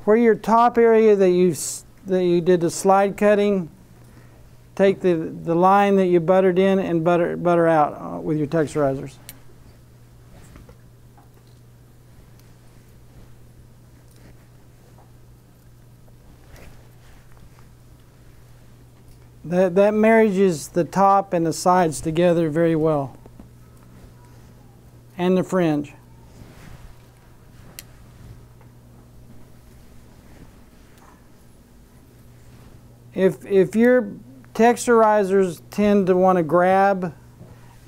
where your top area that you did the slide cutting, take the line that you buttered in and butter out with your texturizers. That marries the top and the sides together very well, and the fringe. If your texturizers tend to want to grab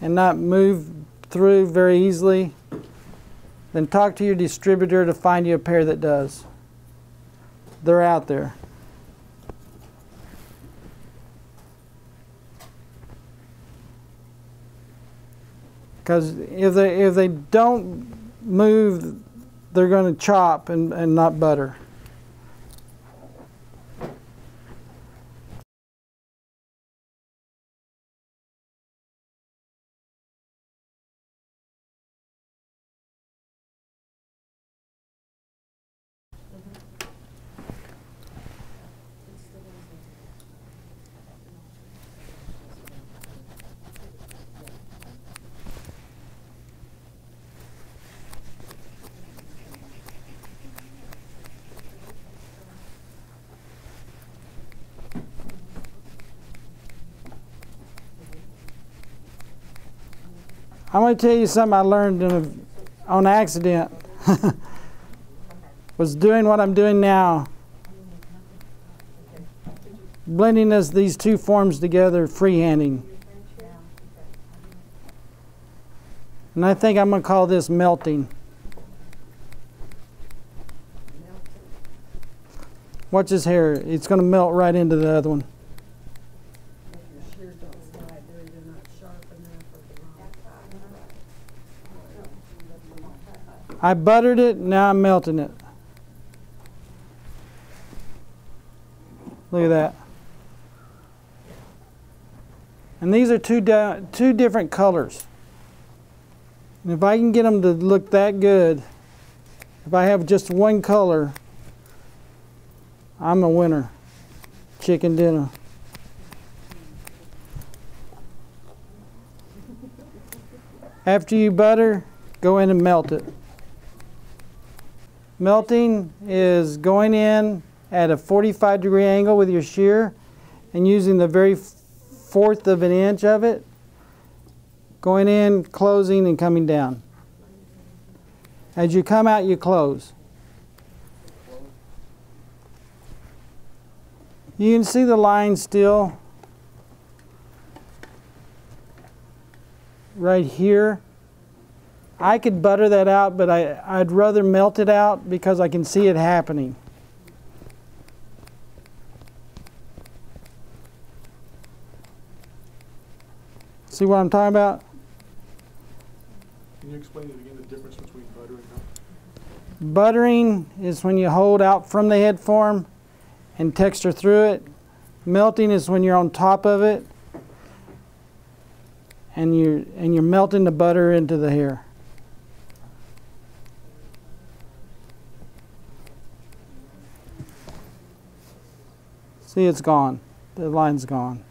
and not move through very easily, then talk to your distributor to find you a pair that does. They're out there. Because if they don't move, they're going to chop and not butter. I'm going to tell you something I learned on accident. Was doing what I'm doing now. Blending these two forms together, freehanding. And I think I'm going to call this melting. Watch his hair. It's going to melt right into the other one. I buttered it, now I'm melting it. Look at that. And these are two different colors. And if I can get them to look that good, if I have just one color, I'm a winner. Chicken dinner. After you butter, go in and melt it. Melting is going in at a 45-degree angle with your shear and using the very 1/4 of an inch of it, going in, closing, and coming down. As you come out, you close. You can see the line still right here. I could butter that out, but I'd rather melt it out because I can see it happening. See what I'm talking about? Can you explain it again, the difference between buttering and melting? Buttering is when you hold out from the head form and texture through it. Melting is when you're on top of it and you're melting the butter into the hair. See, it's gone. The line's gone.